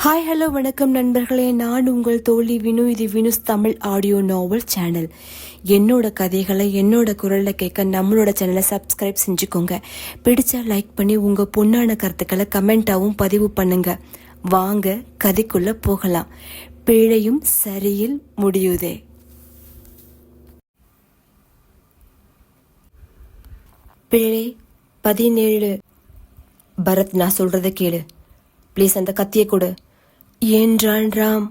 Hi hello வணக்கம் நண்பர்களே, நான் உங்கள் தோழி வினு. இது வினுஸ் தமிழ் ஆடியோ நாவல் சேனல். என்னோட கதைகளை என்னோட குரலில் கேட்க நம்மளோட சேனலை சப்ஸ்கிரைப் செஞ்சுக்கோங்க. பிடிச்சா லைக் பண்ணி உங்கள் பொண்ணான கருத்துக்களை கமெண்ட்டாகவும் பதிவு பண்ணுங்க. வாங்க கதைக்குள்ள போகலாம். பிழையும் சரியில் முடியுதே. பிழை 17. பரத், நான் சொல்றத கேளு. ப்ளீஸ் அந்த கத்தியை கொடு என்றான் ராம்.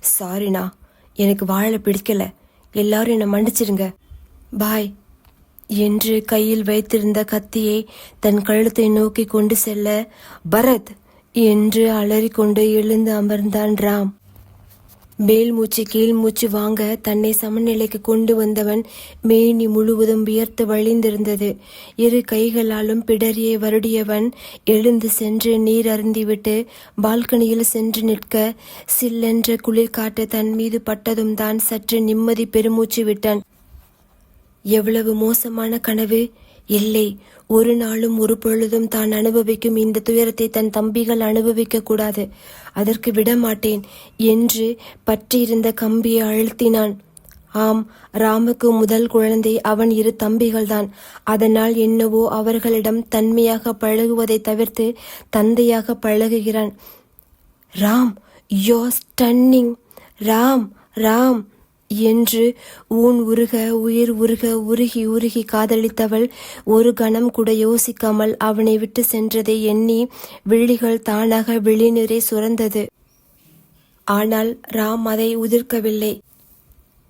சாரிண்ணா, எனக்கு வாழ பிடிக்கல, எல்லாரும் என்னை மன்னிச்சிருங்க, பாய் என்று கையில் வைத்திருந்த கத்தியை தன் கழுத்தை நோக்கி கொண்டு செல்ல, பரத் என்று அலறிக்கொண்டு எழுந்து அமர்ந்தான் ராம். மேல் மூச்சு கீழ் மூச்சு வாங்க தன்னை சமநிலைக்கு கொண்டு வந்தவன் மேனி முழுவதும் வியர்த்து வழிந்திருந்தது. இரு கைகளாலும் பிடரியை வருடியவன் எழுந்து சென்று நீர் அருந்திவிட்டு பால்கனியில் சென்று நிற்க, சில்லென்ற குளிர் காற்று தன் மீது பட்டதும் தான் சற்று நிம்மதி பெருமூச்சு விட்டான். எவ்வளவு மோசமான கனவு! இல்லை, ஒரு நாளும் ஒரு பொழுதும் தான் அனுபவிக்கும் இந்த துயரத்தை தன் தம்பிகள் அனுபவிக்க கூடாது, அதற்கு விடமாட்டேன் என்று பற்றியிருந்த கம்பியை அழுத்தினான். ஆம், ராமுக்கு முதல் குழந்தை அவன் இரு தம்பிகள்தான். அதனால் என்னவோ அவர்களிடம் தன்மையாக பழகுவதை தவிர்த்து தந்தையாக பழகுகிறான். ராம், யோ ஸ்டன்னிங், ராம் ராம் என்று ஊன் உருக உயிர் உருக உருகி உருகி காதலித்தவள் ஒரு கணம் கூட யோசிக்காமல் அவனை விட்டு சென்றதை எண்ணி விழிகள் தானாக விழிநீரை சுரந்தது. ஆனால் ராம் அதை உதிர்க்கவில்லை.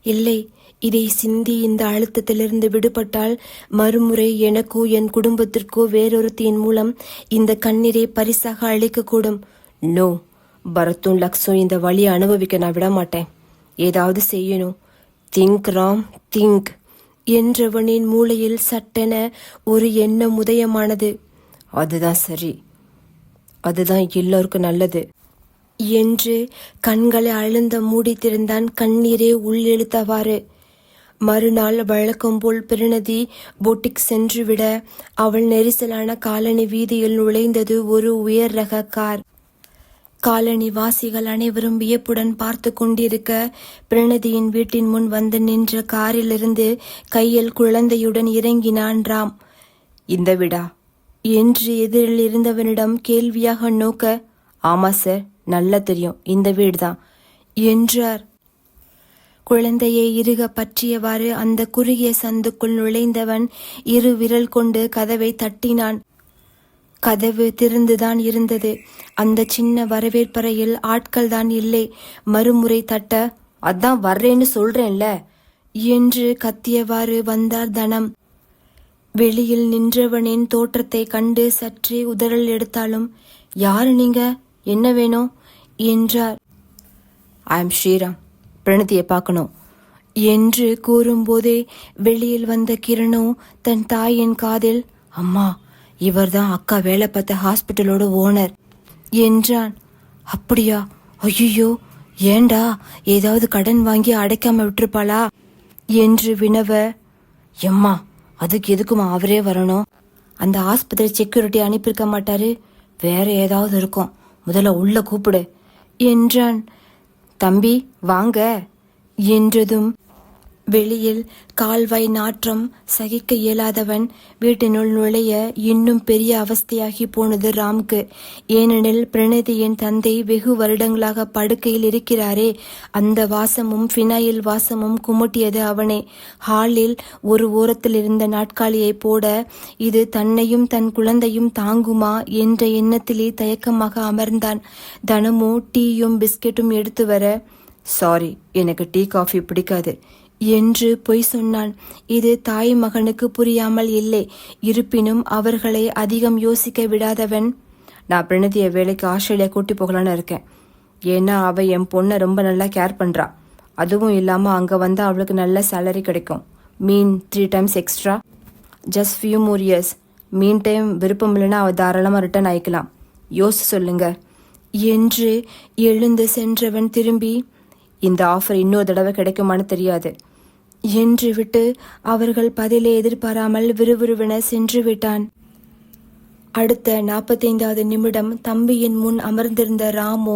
இல்லை, இதை சிந்தி இந்த அழுத்தத்திலிருந்து விடுபட்டால் மறுமுறை எனக்கோ என் குடும்பத்திற்கோ வேறொருத்தியின் மூலம் இந்த கண்ணீரை பரிசாக அளிக்கக்கூடும். நோ, பரத்தும் லக்ஸும் இந்த வழியை அனுபவிக்க நான் விடமாட்டேன். ஏதாவது செய்யணும். திங்க் ராம், திங்க் என்றவனின் மூளையில் சட்டென ஒரு எண்ணம் உதயமானது. அதுதான் சரி, அதுதான் எல்லோருக்கும் நல்லது என்று கண்களை அழுந்த மூடித்திருந்தான், கண்ணீரே உள்ளிழுத்தவாறு. மறுநாள் வழக்கம் போல் பிரணதி போட்டிக் சென்றுவிட அவள் நெரிசலான காலனி வீதியில் நுழைந்தது ஒரு உயர் ரக கார். காலனி வாசிகள் அனைவரும் வியப்புடன் பார்த்து கொண்டிருக்க, பிரணதியின் வீட்டின் முன் வந்து நின்ற காரிலிருந்து கையில் குழந்தையுடன் இறங்கினான் ராம். இந்த வீடா என்று எதிரில் இருந்தவனிடம் கேள்வியாக நோக்க, ஆமா சார், நல்லா தெரியும், இந்த வீடுதான் என்றார். குழந்தையை இறுக பற்றியவாறு அந்த குறுகிய சந்துக்குள் நுழைந்தவன் இரு விரல் கொண்டு கதவை தட்டினான். கதவு திறந்துதான் இருந்தது. அந்த சின்ன வரவேற்பறையில் ஆட்கள் தான் இல்லை. மறுமுறை தட்ட, அதான் வர்றேன்னு சொல்றேன்ல என்று கத்தியவாறு வந்தார் தனம். வெளியில் நின்றவனின் தோற்றத்தை கண்டு சற்றே உதறல் எடுத்தாலும், யாரு நீங்க, என்ன வேணும் என்றார். ஐ எம் ஸ்ரீராம், பிரணதியை பார்க்கணும் என்று கூறும்போதே வெளியில் வந்த கிரணோ தன் தாயின் காதில், அம்மா, இவர்தான் அக்கா வேலை பார்த்த ஹாஸ்பிட்டலோட ஓனர் என்றான். அப்படியா? ஐயோ, ஏண்டா, ஏதாவது கடன் வாங்கி அடைக்காம விட்டுருப்பாளா என்று வினவ, எம்மா, அதுக்கு எதுக்குமா அவரே வரணும்? அந்த ஆஸ்பத்திரி செக்யூரிட்டி அனுப்பியிருக்க மாட்டாரு, வேற ஏதாவது இருக்கும், முதல்ல உள்ள கூப்பிடு என்றான். தம்பி வாங்க என்றதும் வெளியில் கால்வாய் நாற்றம் சகிக்க இயலாதவன் வீட்டினுள் நுழைய இன்னும் பெரிய அவஸ்தையாகி போனது ராம்க்கு. ஏனெனில் பிரணதியின் தந்தை வெகு வருடங்களாக படுக்கையில் இருக்கிறாரே, அந்த வாசமும் ஃபினாயில் வாசமும் குமுட்டியது அவனை. ஹாலில் ஒரு ஓரத்தில் இருந்த நாட்காலியை போட, இது தன்னையும் தன் குழந்தையும் தாங்குமா என்ற எண்ணத்திலே தயக்கமாக அமர்ந்தான். தனமோ டீயும் பிஸ்கெட்டும் எடுத்து வர, சாரி, எனக்கு டீ காஃபி பிடிக்காது என்று பொய் சொன்னான். இது தாய் மகனுக்கு புரியாமல் இல்லை. இருப்பினும் அவர்களை அதிகம் யோசிக்க விடாதவன், நான் பிரணதியை வேலைக்கு ஆஸ்திரேலியா கூட்டி போகலான்னு இருக்கேன். ஏன்னா அவ என் பொண்ணை ரொம்ப நல்லா கேர் பண்றா. அதுவும் இல்லாம அங்க வந்தா அவளுக்கு நல்ல சேலரி கிடைக்கும். மீன் 3 times extra. Just few more years. Mean time விருப்பம் இல்லைன்னா அவ தாராளமா ரிட்டர்ன் ஆயிக்கலாம். யோசிச்சு சொல்லுங்க என்று எழுந்து சென்றவன் திரும்பி, இந்த ஆஃபர் இன்னொரு தடவை கிடைக்குமான்னு தெரியாது என்று விட்டு அவர்கள் பதிலை எதிர்பாராமல் விறுவிறுவென சென்று விட்டான். அடுத்த 45வது நிமிடம் தம்பியின் முன் அமர்ந்திருந்த ராமு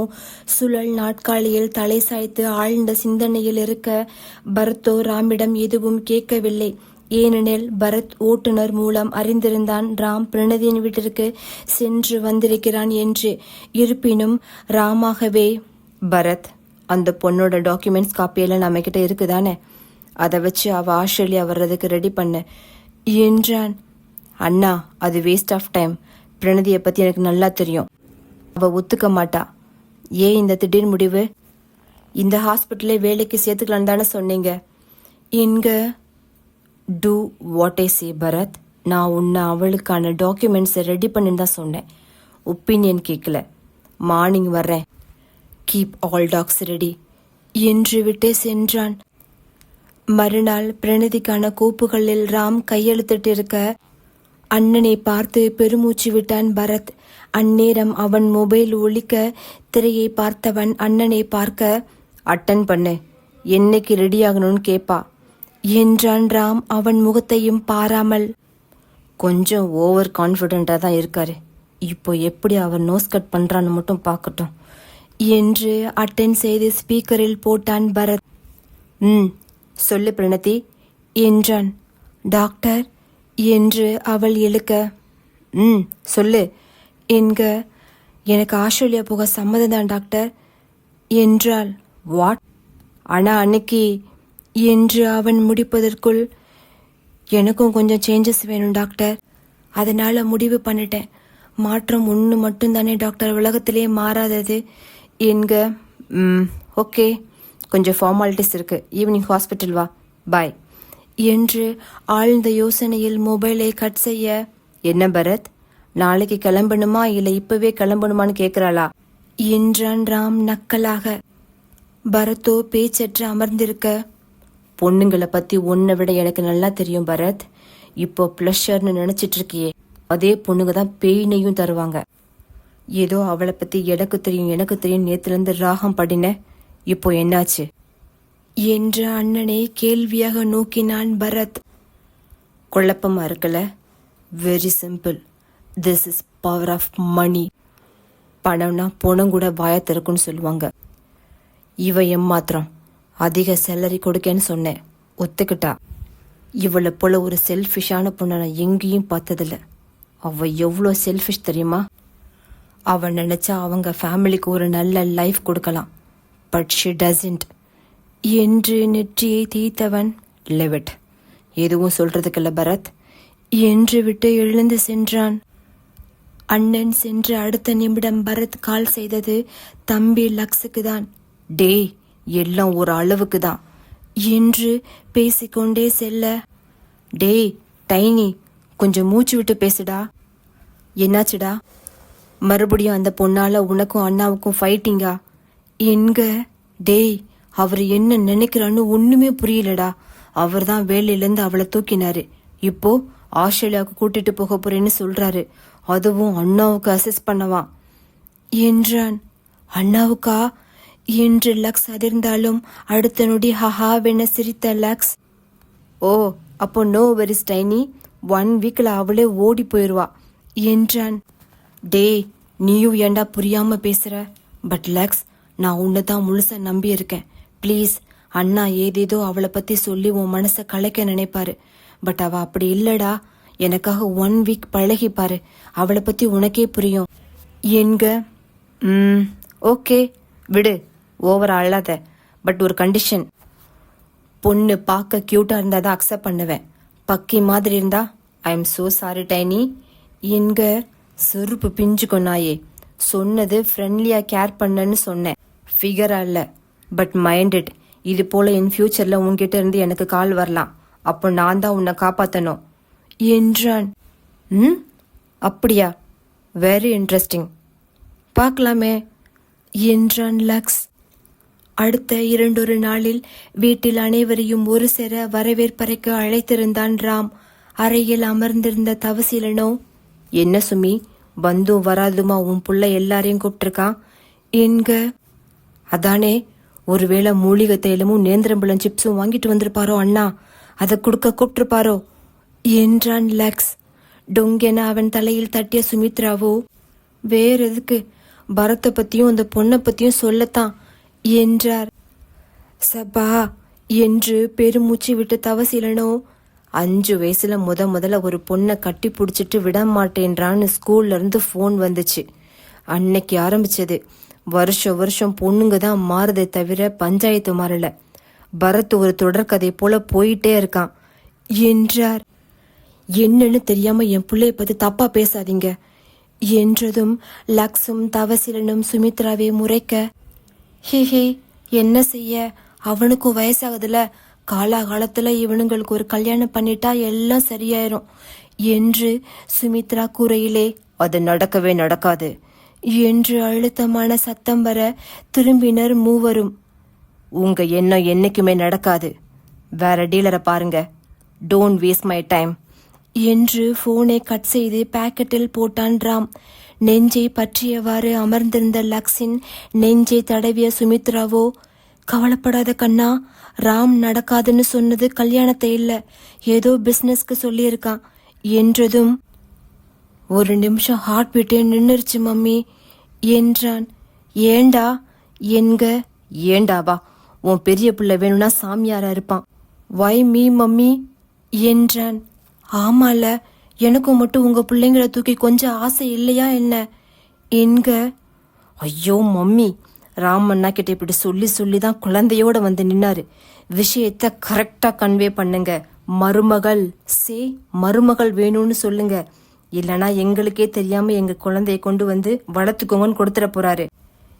சுழல் நாட்காலியில் தலை சாய்த்து ஆழ்ந்த சிந்தனையில் இருக்க, பரத்தோ ராமிடம் எதுவும் கேட்கவில்லை. ஏனெனில் பரத் ஓட்டுநர் மூலம் அறிந்திருந்தான் ராம் பிரணதியின் வீட்டிற்கு சென்று வந்திருக்கிறான் என்று. இருப்பினும் ராமாகவே, பரத், அந்த பொண்ணோட டாக்குமெண்ட்ஸ் காப்பியெல்லாம் நம்ம கிட்ட இருக்குதானே, அதை வச்சு அவ ஆஸ்திரேலியா வர்றதுக்கு ரெடி பண்ண என்றான். அண்ணா, அது வேஸ்ட் ஆஃப் டைம். பிரணதியை பத்தி எனக்கு நல்லா தெரியும். அவ ஒத்துக்க மாட்டா. ஏன் இந்த திடீர் முடிவு? இந்த ஹாஸ்பிட்டலே வேலைக்கு சேர்த்துக்கலான்னு தானே சொன்னீங்க. எங்க டூ வாட் ஐ சே பரத். நான் உன்னை அவளுக்கான டாக்குமெண்ட்ஸை ரெடி பண்ணின்னு தான் சொன்னேன். ஒப்பீனியன் கேட்கல. மார்னிங் வர்றேன். கீப் ஆல் டாக்ஸ் ரெடி என்று விட்டு சென்றான். மறுநாள் பிரணதிக்கான கோப்புகளில் ராம் கையெழுத்திட்டு இருக்க அண்ணனை பார்த்து பெருமூச்சு விட்டான் பரத். அந்நேரம் அவன் மொபைல் ஒலிக்க திரையை பார்த்தவன் அண்ணனை பார்க்க, அட்டன் பண்ணு, என்னைக்கு ரெடி ஆகணும்னு கேப்பா என்றான் ராம் அவன் முகத்தையும் பாராமல். கொஞ்சம் ஓவர் கான்ஃபிடென்ட்டாக தான் இருக்காரு. இப்போ எப்படி அவர் நோஸ் கட் பண்றான்னு மட்டும் பார்க்கட்டும் என்று அட்டன் செய்து ஸ்பீக்கரில் போட்டான் பரத். சொல்லு பிரணதி என்றான். டாக்டர் என்று அவள் இழுக்க, சொல்லு என்க. எனக்கு ஆஸ்திரேலியா போக சம்மதம் தான் டாக்டர் என்றாள். வாட்? ஆனா அன்னைக்கு என்று அவன் முடிப்பதற்குள், எனக்கும் கொஞ்சம் சேஞ்சஸ் வேணும் டாக்டர், அதனால முடிவு பண்ணிட்டேன். மாற்றம் ஒன்று மட்டும்தானே டாக்டர் உலகத்திலே மாறாதது என்க. ஓகே, கொஞ்சம் ஃபார்மாலிட்டிஸ் இருக்கு, ஈவினிங் ஹாஸ்பிட்டல் வா, பாய் என்று ஆழ்ந்த யோசனையில் மொபைலை கட் செய்ய, என்ன பரத், நாளைக்கு கிளம்பணுமா இல்லை இப்பவே கிளம்பணுமான்னு கேட்கிறாளா என்றான் ராம் நக்கலாக. பரத்தோ பேச்சற்று அமர்ந்திருக்க, பொண்ணுங்களை பத்தி உன்னை விட எனக்கு நல்லா தெரியும் பரத். இப்போ பிளஷர்னு நினைச்சிட்டு இருக்கியே, அதே பொண்ணுங்க தான் பெயினையும் தருவாங்க. ஏதோ அவளை பத்தி எனக்கு தெரியும் நேத்துலேருந்து ராகம் படின, இப்போ என்னாச்சு என்று அண்ணனை கேள்வியாக நோக்கினான் பரத். குழப்பமா இருக்கல? Very simple. This is power of money. பணம்னா பொணம் கூட வாய திறக்குன்னு சொல்லுவாங்க. இவ ஏமாத்திரம் அதிக சேலரி கொடுக்கன்னு சொன்னேன், ஒத்துக்கிட்டா. இவளை போல ஒரு செல்ஃபிஷான பொண்ணை நான் எங்கேயும் பார்த்ததில்ல. அவ எவ்வளோ செல்ஃபிஷ் தெரியுமா? அவன் நினைச்சா அவங்க ஃபேமிலிக்கு ஒரு நல்ல லைஃப் கொடுக்கலாம். பட் ஷி டசன்ட் என்று நெற்றியை தேய்த்தவன், லெவிட், எதுவும் சொல்றதுக்கில்ல பரத் என்று விட்டு எழுந்து சென்றான். அண்ணன் சென்ற அடுத்த நிமிடம் பரத் கால் செய்தது தம்பி லக்ஸுக்கு தான். டே, எல்லாம் ஒரு அளவுக்கு தான் என்று பேசிக்கொண்டே செல்ல, டே டைனி, கொஞ்சம் மூச்சு விட்டு பேசுடா. என்னாச்சுடா? மறுபடியும் அந்த பொண்ணால உனக்கும் அண்ணாவுக்கும் ஃபைட்டிங்கா என்க. டேய், அவர் என்ன நினைக்கிறான்னு ஒண்ணுமே புரியலடா. அவர் தான் வேலையிலேருந்து அவளை தூக்கினாரு. இப்போ ஆஸ்திரேலியாவுக்கு கூட்டிட்டு போக போறேன்னு சொல்றாரு. அதுவும் அண்ணாவுக்கு அசஸ் பண்ணவான் என்றான். அண்ணாவுக்கா என்று லக்ஸ் அதிர்ந்தாலும் அடுத்த நொடி ஹஹாவென சிரித்த லக்ஸ், ஓ அப்போ நோ வெரிஸ் டைனி, 1 வீக்ல அவளே ஓடி போயிடுவா என்றான். டே, நீயும் ஏண்டா புரியாம பேசுற? பட் லக்ஸ், நான் உன்னை தான் முழுசா நம்பி இருக்கேன். ப்ளீஸ், அண்ணா ஏதேதோ அவளை பத்தி சொல்லி உன் மனசை கலைக்க நினைப்பாரு. பட் அவ அப்படி இல்லடா. எனக்காக 1 வீக் பழகிப்பாரு, அவளை பத்தி உனக்கே புரியும் என்க. ஓகே விடு, ஓவர் அழாத. பட் ஒரு கண்டிஷன். பொண்ணு பார்க்க கியூட்டா இருந்தா தான் அக்செப்ட் பண்ணுவேன். பக்கி மாதிரி இருந்தா I am so sorry tiny என்க. செருப்பு பிஞ்சு கொன்னாயே. சொன்னது ஃப்ரெண்ட்லியா கேர் பண்ணன்னு சொன்னேன், ஃபிகரா இல்ல. பட் மைண்டட், இது போல இன் ஃபியூச்சர்ல உன்கிட்ட இருந்து எனக்கு கால் வரலாம். அப்போ நான் தான் உன்னை காப்பாத்தணும் என்றான். அப்படியா? வெரி இன்ட்ரெஸ்டிங், பார்க்கலாமே என்றான் லக்ஸ். அடுத்த 2 நாளில் வீட்டில் அனைவரையும் ஒரு சேர வரவேற்பறைக்கு அழைத்திருந்தான் ராம். அறையில் அமர்ந்திருந்த தவசீலனோ, என்ன சுமி, வந்தும் வராதுமா உன் புள்ள எல்லாரையும் கூப்பிட்டுருக்கான் என்க. அதானே, ஒருவேளை மூலிகை தைலமும் நேந்திரம்பழம் சிப்ஸும் வாங்கிட்டு வந்திருப்பாரோ அண்ணா, அதை கொடுக்க கூப்பிட்டுருப்பாரோ என்றான் லக்ஸ். டொங்கென அவன் தலையில் தட்டிய சுமித்ராவோ, வேற எதுக்கு, பரத்தை பத்தியும் அந்த பொண்ணை பத்தியும் சொல்லத்தான் என்றார். சபா என்று பெருமூச்சு விட்டு தவசீலனோ, 5 வயசுல முதல்ல ஒரு பொண்ணை கட்டி பிடிச்சிட்டு விட மாட்டேன்றான்னு ஸ்கூல்ல இருந்து ஃபோன் வந்துச்சு. அன்னைக்கு ஆரம்பிச்சது. வருஷம் பொண்ணுங்க தான் மாறுதே தவிர பஞ்சாயத்து மாறல. பரத் ஒரு தொடர்கதை போல போயிட்டே இருக்கான் என்றார். என்னன்னு தெரியாம என் பிள்ளைய பத்தி தப்பா பேசாதீங்க என்றதும் லக்ஸும் தவசீலனும் சுமித்ராவை முறைக்க, ஹே என்ன செய்ய, அவனுக்கும் வயசாகுதுல, காலாகாலத்துல இவனுங்களுக்கு ஒரு கல்யாணம் பண்ணிட்டா எல்லாம் சரியாயிரும் என்று சுமித்ரா கூரையிலே, அது நடக்கவே நடக்காது என்று அழுத்தமான சத்தம் வர திரும்பினர் மூவரும். உங்க எண்ணம் என்னைக்குமே நடக்காது, வேற டீலரை பாருங்க, டோன்ட் வேஸ்ட் மை டைம் என்று போனை கட் செய்து பாக்கெட்டில் போட்டான் ராம். நெஞ்சை பற்றியவாறு அமர்ந்திருந்த லக்ஸின் நெஞ்சை தடவிய சுமித்ராவோ, கவலைப்படாத கண்ணா, ராம் நடக்காதுன்னு சொன்னது கல்யாணத்தை இல்ல, ஏதோ பிசினஸ்க்கு சொல்லியிருக்கான் என்றதும், ஒரு நிமிஷம் ஹார்ட் பீட்டே நின்னுருச்சு மம்மி என்றான். ஏண்டா என்க, ஏண்டாவா, உன் பெரிய பிள்ளை வேணும்னா சாமியாரா இருப்பான், வை மீ மம்மி என்றான். ஆமால, எனக்கும் மட்டும் உங்க பிள்ளைங்களை தூக்கி கொஞ்சம் ஆசை இல்லையா என்ன என்க. ஐயோ மம்மி, ராமண்ணா கிட்ட இப்படி சொல்லி தான் குழந்தையோட வந்து நின்னாரு. விஷயத்த கரெக்டா கன்வே பண்ணுங்க. மருமகள் வேணும்னு சொல்லுங்க, இல்லனா எங்களுக்கே தெரியாம எங்க குழந்தைய கொண்டு வந்து வளர்த்துக்கோங்கன்னு கொடுத்துட போறாரு.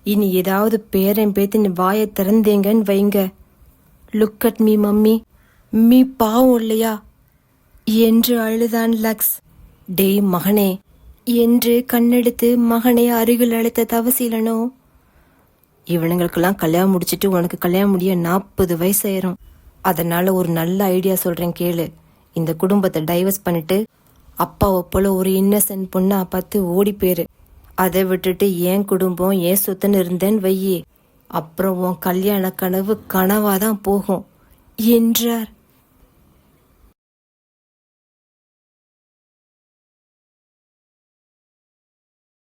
இனி ஏதாவது பேரன் பேத்தின் வாயை திறந்தேங்கன்னு வைங்க. Look at me mummy, me பாவம் இல்லையா என்று அழுதான் லக்ஸ். டே மகனே என்று கண்ணெடுத்து மகனை அருகில் அழைத்த தவசீலனோ, இவனுங்களுக்கெல்லாம் கல்யாணம் முடிச்சிட்டு உனக்கு கல்யாணம் முடிய 40 வயசாயிரும். அதனால ஒரு நல்ல ஐடியா சொல்றேன் கேளு. இந்த குடும்பத்தை டைவர்ஸ் பண்ணிட்டு அப்பாவை போல ஒரு இன்னசென்ட் பொண்ணா பார்த்து ஓடி போயிரு. அதை விட்டுட்டு என் குடும்பம் என் சொத்துன்னு இருந்தேன்னு வையே, அப்புறம் உன் கல்யாண கனவு கனவாதான் போகும் என்றார்.